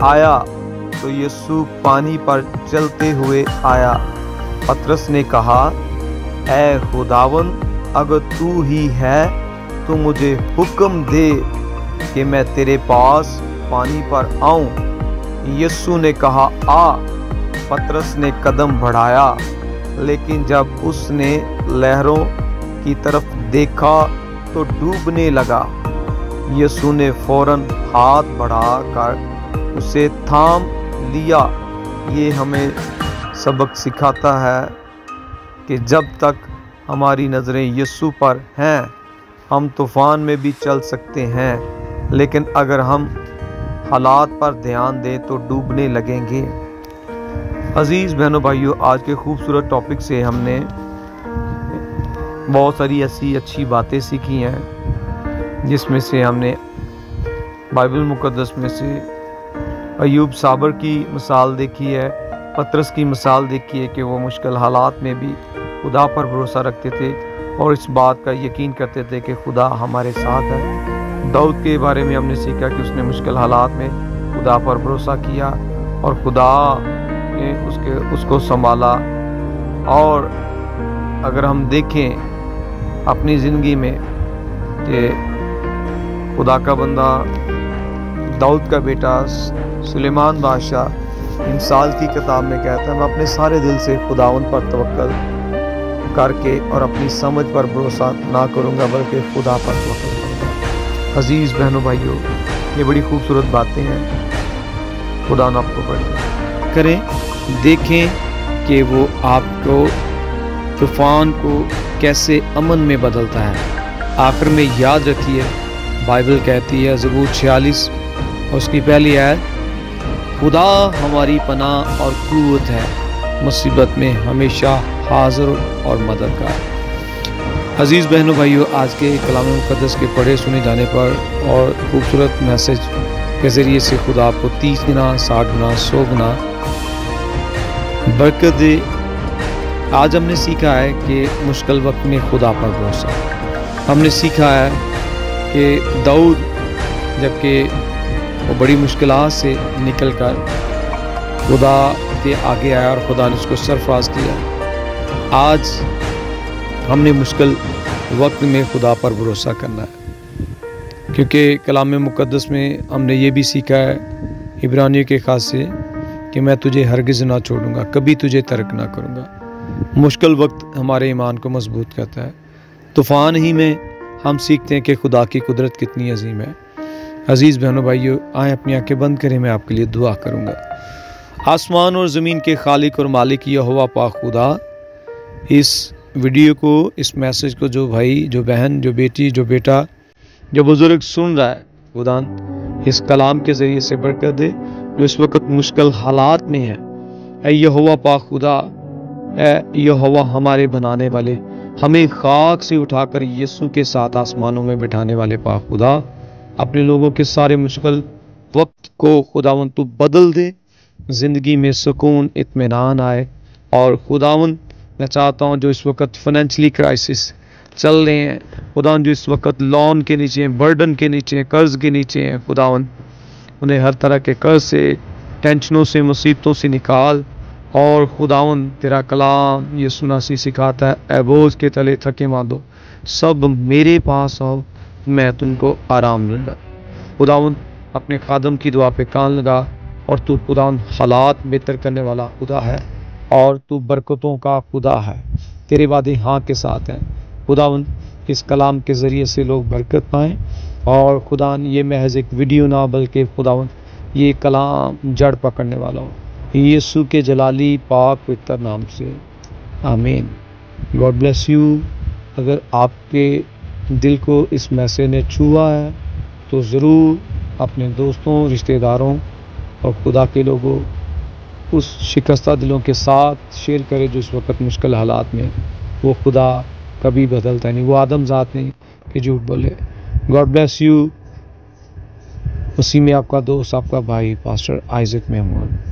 آیا تو یسوع پانی پر چلتے ہوئے آیا۔ پطرس نے کہا، اے خداوند، اگر تو ہی ہے تو مجھے حکم دے کہ میں تیرے پاس پانی پر آؤں۔ یسوع نے کہا، آ۔ پطرس نے قدم بڑھایا، لیکن جب اس نے لہروں کی طرف دیکھا تو ڈوبنے لگا۔ یسوع نے فوراً ہاتھ بڑھا کر اسے تھام لیا۔ یہ ہمیں سبق سکھاتا ہے کہ جب تک ہماری نظریں یسوع پر ہیں ہم طوفان میں بھی چل سکتے ہیں، لیکن اگر ہم حالات پر دھیان دیں تو ڈوبنے لگیں گے۔ عزیز بہنوں بھائیوں، آج کے خوبصورت ٹاپک سے ہم نے بہت ساری ایسی اچھی باتیں سیکھی ہیں، جس میں سے ہم نے بائبل مقدس میں سے ایوب صابر کی مثال دیکھی ہے، پطرس کی مثال دیکھی ہے کہ وہ مشکل حالات میں بھی خدا پر بھروسہ رکھتے تھے اور اس بات کا یقین کرتے تھے کہ خدا ہمارے ساتھ ہے۔ داؤد کے بارے میں ہم نے سیکھا کہ اس نے مشکل حالات میں خدا پر بھروسہ کیا اور خدا نے اس کو سنبھالا۔ اور اگر ہم دیکھیں اپنی زندگی میں کہ خدا کا بندہ داؤد کا بیٹا سلیمان بادشاہ انسال کی کتاب میں کہتا ہے، میں اپنے سارے دل سے خداوند پر توکل کر کے اور اپنی سمجھ پر بھروسہ نہ کروں گا بلکہ خدا پر توکل کروں گا۔ عزیز بہنوں بھائیوں، یہ بڑی خوبصورت باتیں ہیں۔ خدا نے آپ کو برکت کرے۔ دیکھیں کہ وہ آپ کو طوفان کو کیسے امن میں بدلتا ہے۔ آخر میں یاد رکھیے، بائبل کہتی ہے زبور 46 اور اس کی پہلی آیت، خدا ہماری پناہ اور قوت ہے، مصیبت میں ہمیشہ حاضر اور مددگار۔ عزیز بہنوں بھائیوں، آج کے کلام مقدس کے پڑھے سنے جانے پر اور خوبصورت میسج کے ذریعے سے خدا آپ کو 30 گنا، 60 گنا، 100 گنا برکت دے۔ آج ہم نے سیکھا ہے کہ مشکل وقت میں خدا پر بھروسہ۔ ہم نے سیکھا ہے کہ داؤد جبکہ وہ بڑی مشکلات سے نکل کر خدا کے آگے آیا اور خدا نے اس کو سرفراز کیا۔ آج ہم نے مشکل وقت میں خدا پر بھروسہ کرنا ہے، کیونکہ کلام مقدس میں ہم نے یہ بھی سیکھا ہے عبرانیوں کے خاص سے کہ میں تجھے ہرگز نہ چھوڑوں گا، کبھی تجھے ترک نہ کروں گا۔ مشکل وقت ہمارے ایمان کو مضبوط کرتا ہے۔ طوفان ہی میں ہم سیکھتے ہیں کہ خدا کی قدرت کتنی عظیم ہے۔ عزیز بہنوں بھائیوں، آئیں اپنی آنکھیں بند کریں، میں آپ کے لیے دعا کروں گا۔ آسمان اور زمین کے خالق اور مالک یہوہ پاک خدا، اس ویڈیو کو، اس میسج کو جو بھائی، جو بہن، جو بیٹی، جو بیٹا، جو بزرگ سن رہا ہے، خدا اس کلام کے ذریعے سے برکت دے جو اس وقت مشکل حالات میں ہے۔ اے یہوہ پاک خدا، اے یہوہ ہمارے بنانے والے، ہمیں خاک سے اٹھا کر یسوع کے ساتھ آسمانوں میں بٹھانے والے پاک خدا، اپنے لوگوں کے سارے مشکل وقت کو خداوند تو بدل دے، زندگی میں سکون، اطمینان آئے۔ اور خداوند میں چاہتا ہوں جو اس وقت فائنینشلی کرائسس چل رہے ہیں، خداوند جو اس وقت لون کے نیچے ہیں، برڈن کے نیچے ہیں، قرض کے نیچے ہیں، خداوند انہیں ہر طرح کے قرض سے، ٹینشنوں سے، مصیبتوں سے نکال۔ اور خداوند تیرا کلام یسوع مسیح سکھاتا ہے، اے بوجھ کے تلے تھکے ماندو سب میرے پاس آؤ، میں تم کو آرام دوں گا۔ خداوند اپنے خادم کی دعا پہ کان لگا، اور تو خداوند حالات بہتر کرنے والا خدا ہے، اور تو برکتوں کا خدا ہے، تیرے وعدے ہاں کے ساتھ ہیں۔ خداوند اس کلام کے ذریعے سے لوگ برکت پائیں، اور خداوند یہ محض ایک ویڈیو نہ بلکہ خداوند یہ کلام جڑ پکڑنے والا ہو، یسوع کے جلالی پاک پوتر نام سے، آمین۔ God bless you. اگر آپ کے دل کو اس میسج نے چھوا ہے تو ضرور اپنے دوستوں، رشتہ داروں اور خدا کے لوگوں اس شکستہ دلوں کے ساتھ شیئر کرے جو اس وقت مشکل حالات میں۔ وہ خدا کبھی بدلتا نہیں، وہ آدم ذات نہیں کہ جھوٹ بولے۔ God bless you. مسیح میں آپ کا دوست، آپ کا بھائی پاسٹر آئزک محمود۔